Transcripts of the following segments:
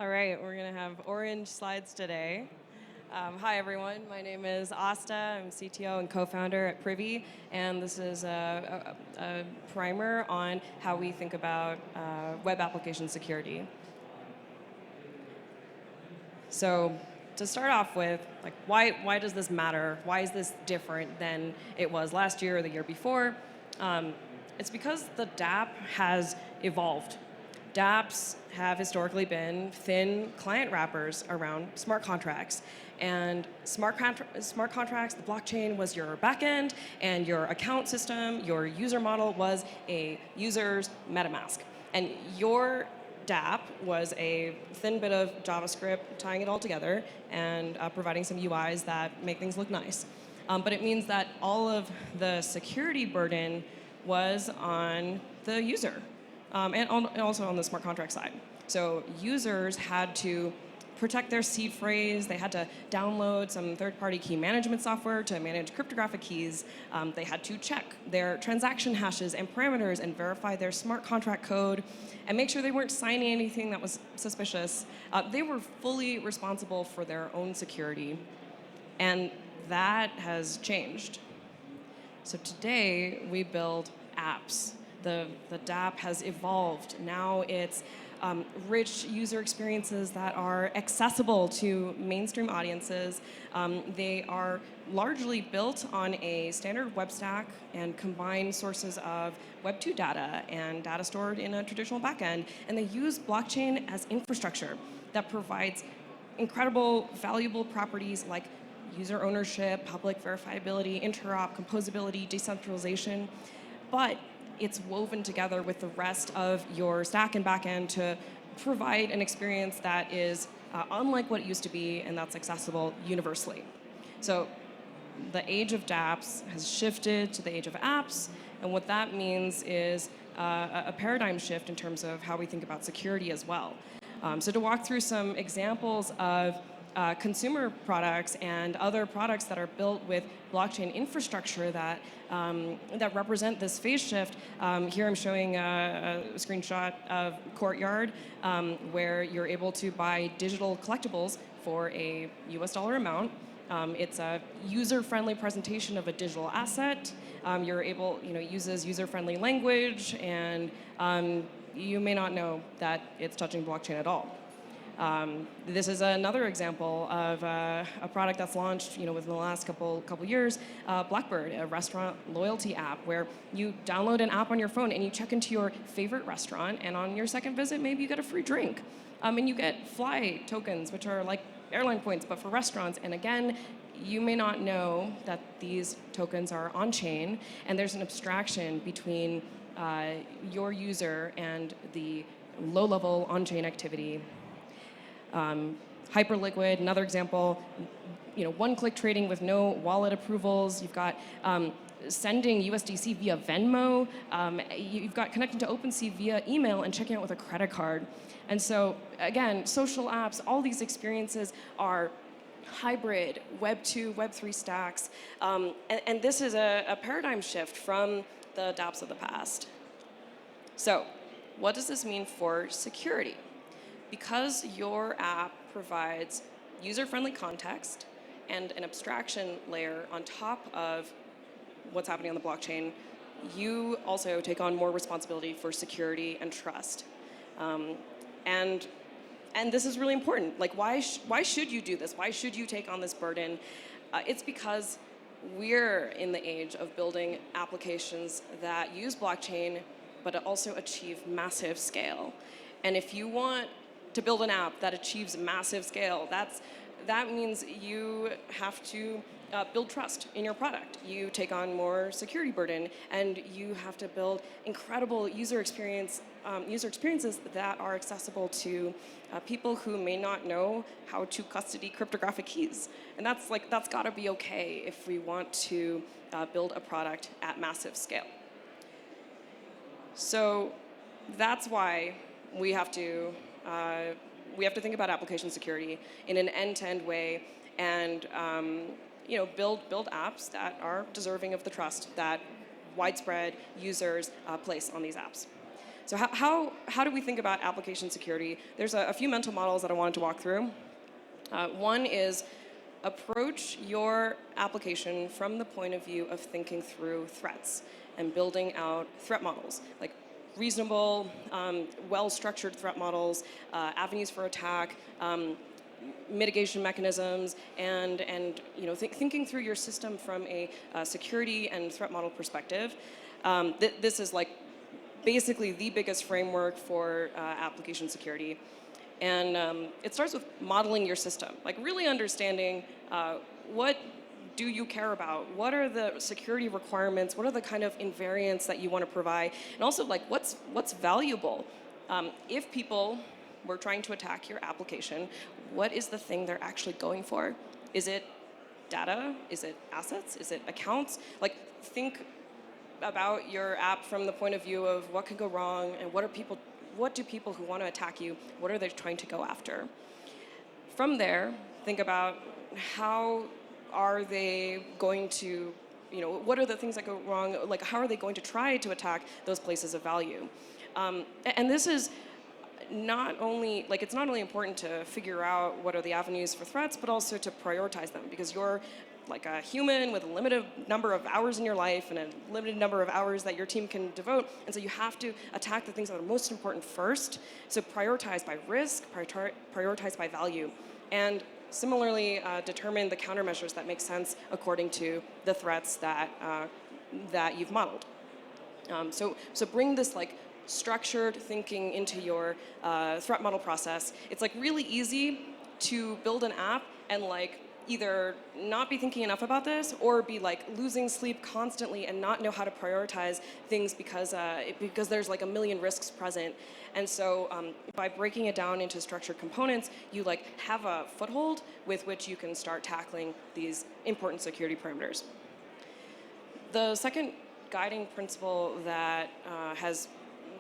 All right, we're going to have orange slides today. Hi, everyone. My name is Asta. I'm CTO and co-founder at Privy, and this is a primer on how we think about web application security. So to start off with, like, why does this matter? Why is this different than it was last year or the year before? It's because the DApp has evolved. DApps have historically been thin client wrappers around smart contracts. And smart contracts, the blockchain was your backend, and your account system, your user model was a user's MetaMask. And your DApp was a thin bit of JavaScript tying it all together and providing some UIs that make things look nice. But it means that all of the security burden was on the user. And also on the smart contract side. So users had to protect their seed phrase. They had to download some third-party key management software to manage cryptographic keys. They had to check their transaction hashes and parameters and verify their smart contract code and make sure they weren't signing anything that was suspicious. They were fully responsible for their own security. And that has changed. So today, we build apps. The DApp has evolved. Now it's rich user experiences that are accessible to mainstream audiences. They are largely built on a standard web stack and combine sources of Web 2 data and data stored in a traditional backend. And they use blockchain as infrastructure that provides incredible, valuable properties like user ownership, public verifiability, interop, composability, decentralization. But it's woven together with the rest of your stack and backend to provide an experience that is unlike what it used to be, and that's accessible universally. So the age of dApps has shifted to the age of apps, and what that means is a paradigm shift in terms of how we think about security as well. So to walk through some examples of consumer products and other products that are built with blockchain infrastructure that represent this phase shift. Here I'm showing a screenshot of Courtyard, where you're able to buy digital collectibles for a US dollar amount. It's a user-friendly presentation of a digital asset. You're able, it uses user-friendly language, and you may not know that it's touching blockchain at all. This is another example of a product that's launched, within the last couple years. Blackbird, a restaurant loyalty app, where you download an app on your phone and you check into your favorite restaurant, and on your second visit, maybe you get a free drink, and you get fly tokens, which are like airline points, but for restaurants. And again, you may not know that these tokens are on chain, and there's an abstraction between your user and the low-level on-chain activity. Hyperliquid, another example, one-click trading with no wallet approvals. You've got sending USDC via Venmo. You've got connecting to OpenSea via email and checking out with a credit card. And so, again, social apps, all these experiences are hybrid Web 2, Web 3 stacks. And this is a paradigm shift from the dApps of the past. So, what does this mean for security? Because your app provides user-friendly context and an abstraction layer on top of what's happening on the blockchain, you also take on more responsibility for security and trust. And this is really important. Like, why should you do this? Why should you take on this burden? It's because we're in the age of building applications that use blockchain, but also achieve massive scale. And if you want to build an app that achieves massive scale, that means you have to build trust in your product. You take on more security burden, and you have to build incredible user experiences that are accessible to people who may not know how to custody cryptographic keys. And that's got to be okay if we want to build a product at massive scale. So that's why we have to think about application security in an end-to-end way, and build apps that are deserving of the trust that widespread users place on these apps. So how do we think about application security? There's a few mental models that I wanted to walk through. One is approach your application from the point of view of thinking through threats and building out threat models, like reasonable, well-structured threat models, avenues for attack, mitigation mechanisms, and thinking through your system from a security and threat model perspective. This is like basically the biggest framework for application security. And it starts with modeling your system, like really understanding what do you care about? What are the security requirements? What are the kind of invariants that you want to provide? And also, like, what's valuable? If people were trying to attack your application, what is the thing they're actually going for? Is it data? Is it assets? Is it accounts? Like, think about your app from the point of view of what could go wrong and what do people who want to attack you, what are they trying to go after? From there, think about how are they going to, what are the things that go wrong? Like, how are they going to try to attack those places of value? And this is not only, like, it's not only important to figure out what are the avenues for threats, but also to prioritize them, because you're like a human with a limited number of hours in your life and a limited number of hours that your team can devote. And so you have to attack the things that are most important first. So prioritize by risk, prioritize by value. And similarly, determine the countermeasures that make sense according to the threats that you've modeled. So bring this like structured thinking into your threat model process. It's like really easy to build an app and like either not be thinking enough about this or be like losing sleep constantly and not know how to prioritize things because there's like a million risks present. And so by breaking it down into structured components, you like have a foothold with which you can start tackling these important security parameters. The second guiding principle that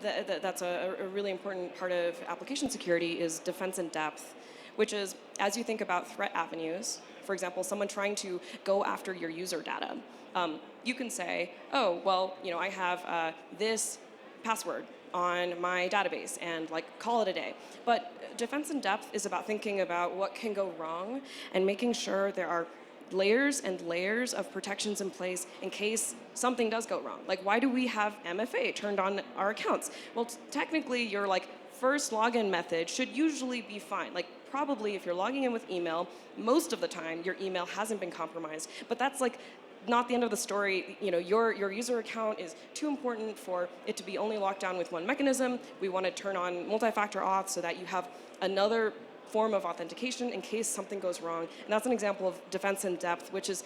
that's a really important part of application security is defense in depth, which is as you think about threat avenues, for example, someone trying to go after your user data, you can say, oh, well, I have this password on my database and like call it a day. But defense in depth is about thinking about what can go wrong and making sure there are layers and layers of protections in place in case something does go wrong. Like, why do we have MFA turned on our accounts? Well, technically, your like first login method should usually be fine. Like, probably if you're logging in with email, most of the time your email hasn't been compromised. But that's like not the end of the story. Your user account is too important for it to be only locked down with one mechanism. We want to turn on multi-factor auth so that you have another form of authentication in case something goes wrong. And that's an example of defense in depth, which is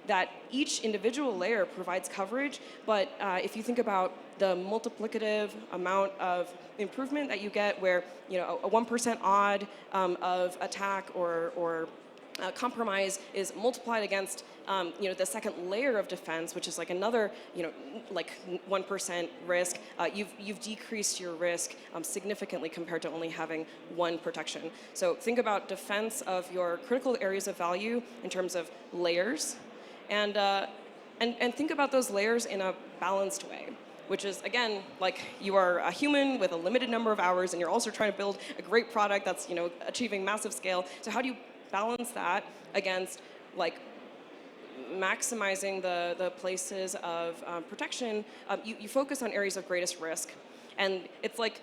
that each individual layer provides coverage, but if you think about the multiplicative amount of improvement that you get where a 1% odd of attack or compromise is multiplied against the second layer of defense, which is like another like 1% risk, you've decreased your risk significantly compared to only having one protection. So think about defense of your critical areas of value in terms of layers, and think about those layers in a balanced way, which is, again, like you are a human with a limited number of hours and you're also trying to build a great product that's achieving massive scale. So how do you balance that against like maximizing the places of protection? You focus on areas of greatest risk, and it's like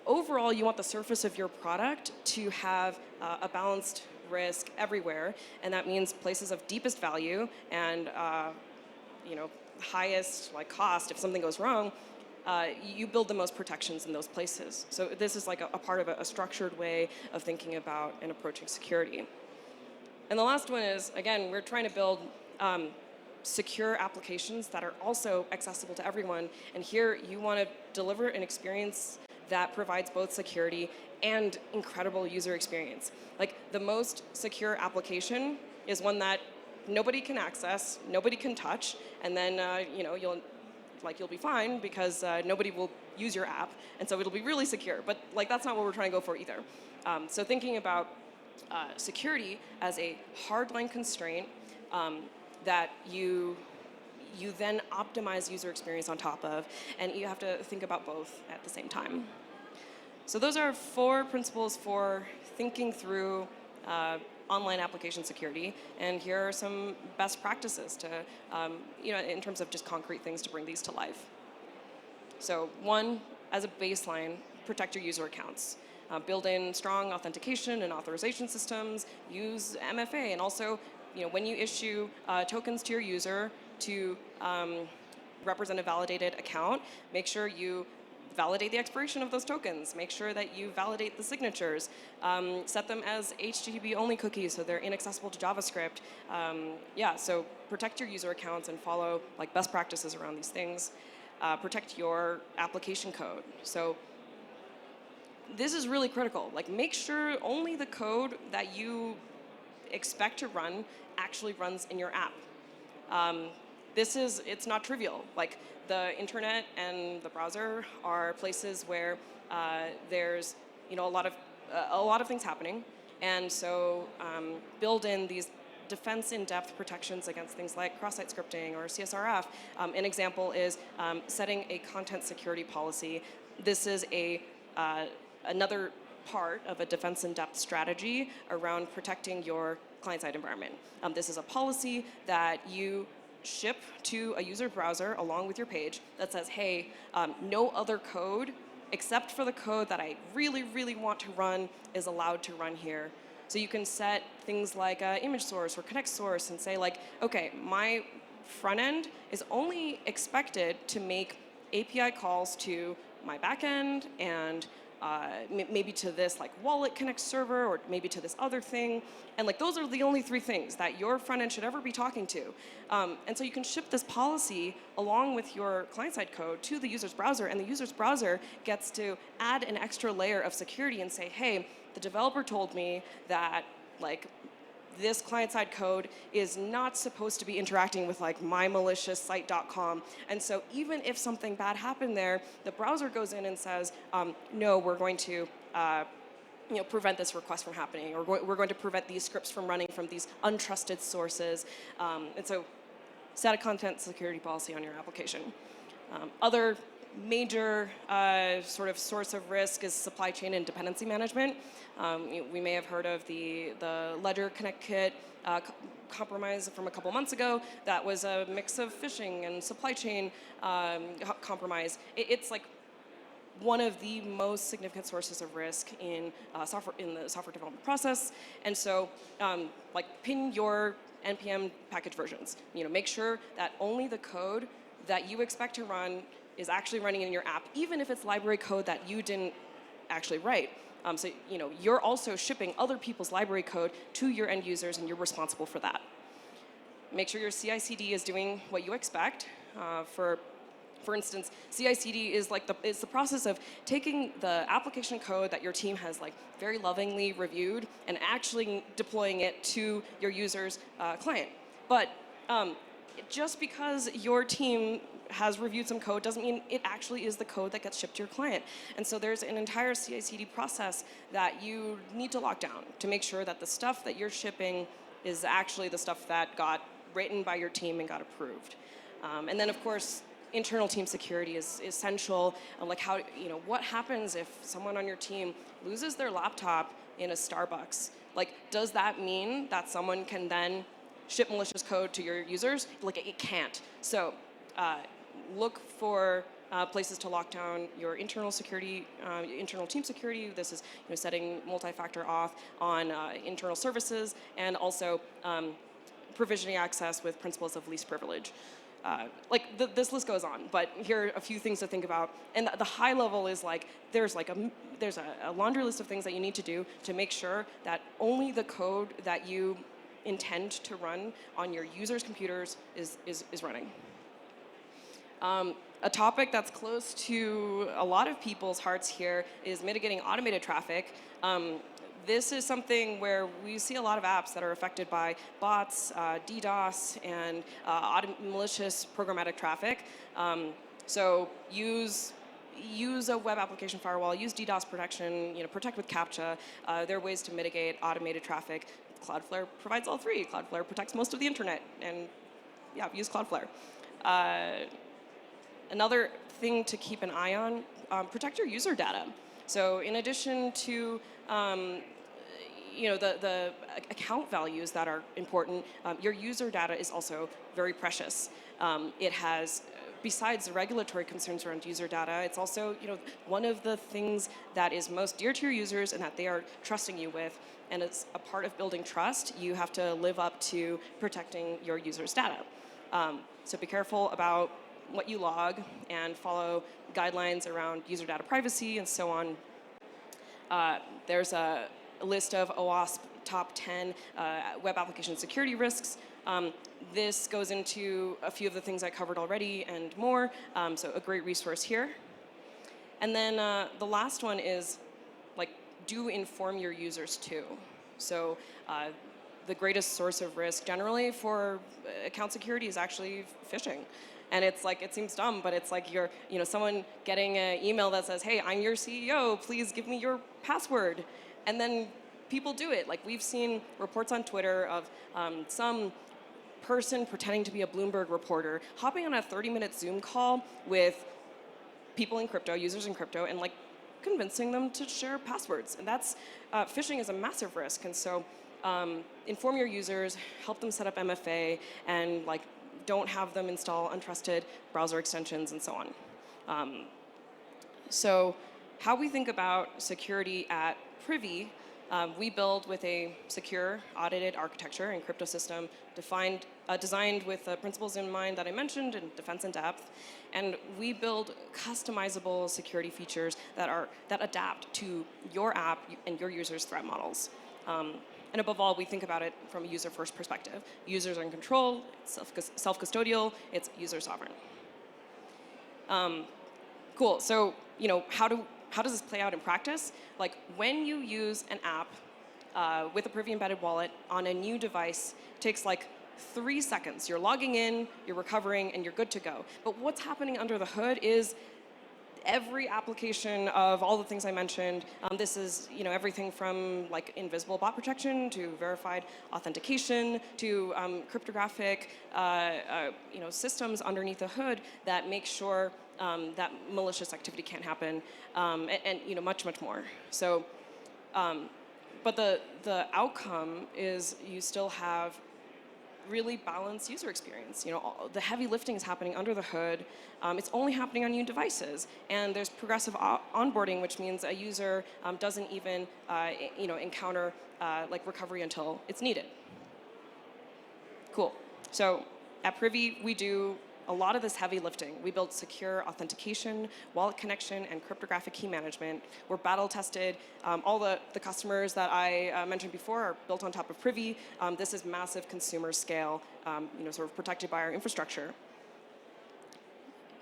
overall you want the surface of your product to have a balanced risk everywhere, and that means places of deepest value and highest like cost. If something goes wrong, you build the most protections in those places. So this is like a part of a structured way of thinking about and approaching security. And the last one is, again, we're trying to build secure applications that are also accessible to everyone. And here you want to deliver an experience that provides both security and incredible user experience. Like, the most secure application is one that nobody can access, nobody can touch, and then you'll be fine because nobody will use your app, and so it'll be really secure. But like, that's not what we're trying to go for either. So thinking about security as a hardline constraint that you you then optimize user experience on top of, and you have to think about both at the same time. So those are 4 principles for thinking through online application security, and here are some best practices to, in terms of just concrete things to bring these to life. So 1, as a baseline, protect your user accounts. Build in strong authentication and authorization systems, use MFA, and also, when you issue tokens to your user to represent a validated account, make sure you validate the expiration of those tokens. Make sure that you validate the signatures. Set them as HTTP only cookies so they're inaccessible to JavaScript. So protect your user accounts and follow best practices around these things. Protect your application code. So this is really critical. Make sure only the code that you expect to run actually runs in your app. It's not trivial. The internet and the browser are places where there's a lot of things happening, and so build in these defense in-depth protections against things like cross-site scripting or CSRF. An example is setting a content security policy. This is another part of a defense in-depth strategy around protecting your client-side environment. This is a policy that you ship to a user browser along with your page that says, hey, no other code except for the code that I really, really want to run is allowed to run here. So you can set things like image source or connect source and say okay, my front end is only expected to make API calls to my backend and maybe to this wallet connect server, or maybe to this other thing, and those are the only 3 things that your front end should ever be talking to. And so you can ship this policy along with your client-side code to the user's browser, and the user's browser gets to add an extra layer of security and say, hey, the developer told me that this client-side code is not supposed to be interacting with mymaliciousite.com. And so even if something bad happened there, the browser goes in and says, no, we're going to prevent this request from happening, or we're going to prevent these scripts from running from these untrusted sources. And so set a content security policy on your application. Other major sort of source of risk is supply chain and dependency management. We may have heard of the Ledger Connect Kit compromise from a couple months ago. That was a mix of phishing and supply chain compromise. It's one of the most significant sources of risk in the software development process. And so pin your NPM package versions. Make sure that only the code that you expect to run is actually running in your app, even if it's library code that you didn't actually write. So you're also shipping other people's library code to your end users, and you're responsible for that. Make sure your CI/CD is doing what you expect. For instance, CI/CD is it's the process of taking the application code that your team has very lovingly reviewed and actually deploying it to your user's client. But just because your team has reviewed some code doesn't mean it actually is the code that gets shipped to your client. And so there's an entire CI/CD process that you need to lock down to make sure that the stuff that you're shipping is actually the stuff that got written by your team and got approved. And then, of course, internal team security is essential. What happens if someone on your team loses their laptop in a Starbucks? Does that mean that someone can then ship malicious code to your users? It can't. So look for places to lock down your internal security, internal team security. This is setting multi-factor auth on internal services, and also provisioning access with principles of least privilege. This list goes on, but here are a few things to think about. And the high level is there's a laundry list of things that you need to do to make sure that only the code that you intend to run on your users' computers is running. A topic that's close to a lot of people's hearts here is mitigating automated traffic. This is something where we see a lot of apps that are affected by bots, DDoS, and malicious programmatic traffic. So use a web application firewall, use DDoS protection, protect with CAPTCHA. There are ways to mitigate automated traffic. Cloudflare provides all 3. Cloudflare protects most of the internet, and use Cloudflare. Another thing to keep an eye on, protect your user data. So in addition to the account values that are important, your user data is also very precious. It has, besides the regulatory concerns around user data, it's also one of the things that is most dear to your users and that they are trusting you with. And it's a part of building trust. You have to live up to protecting your users' data. So be careful about what you log and follow guidelines around user data privacy and so on. There's a list of OWASP top 10 web application security risks. This goes into a few of the things I covered already and more, so a great resource here. And then the last one is, do inform your users too. So the greatest source of risk generally for account security is actually phishing. And it's it seems dumb, but it's you're, someone getting an email that says, hey, I'm your CEO, please give me your password. And then people do it. We've seen reports on Twitter of some person pretending to be a Bloomberg reporter, hopping on a 30-minute Zoom call with people in crypto, users in crypto, and convincing them to share passwords. And that's, phishing is a massive risk. And so inform your users, help them set up MFA, and don't have them install untrusted browser extensions and so on. So how we think about security at Privy, we build with a secure, audited architecture and crypto system designed with the principles in mind that I mentioned in defense and depth. And we build customizable security features that adapt to your app and your users' threat models. And above all, we think about it from a user-first perspective. Users are in control, it's self-custodial, it's user sovereign. Cool, so how does this play out in practice? When you use an app with a Privy embedded wallet on a new device, it takes 3 seconds. You're logging in, you're recovering, and you're good to go. But what's happening under the hood is every application of all the things I mentioned. This is everything from invisible bot protection to verified authentication to cryptographic systems underneath the hood that make sure that malicious activity can't happen, and much more. So, but the outcome is you still have really balanced user experience. The heavy lifting is happening under the hood. It's only happening on new devices, and there's progressive onboarding, which means a user doesn't even encounter recovery until it's needed. Cool. So at Privy, we do a lot of this heavy lifting. We build secure authentication, wallet connection, and cryptographic key management. We're battle tested. All the customers that I mentioned before are built on top of Privy. This is massive consumer scale, sort of protected by our infrastructure.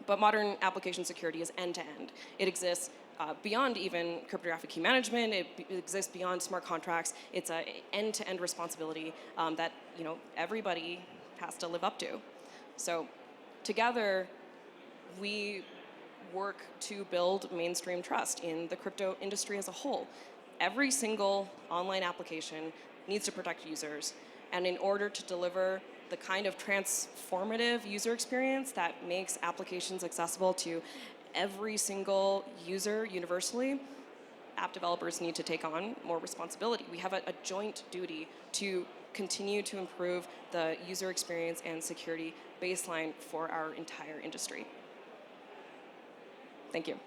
But modern application security is end-to-end. It exists beyond even cryptographic key management. It exists beyond smart contracts. It's an end-to-end responsibility that everybody has to live up to. So together, we work to build mainstream trust in the crypto industry as a whole. Every single online application needs to protect users. And in order to deliver the kind of transformative user experience that makes applications accessible to every single user universally, app developers need to take on more responsibility. We have a joint duty to continue to improve the user experience and security baseline for our entire industry. Thank you.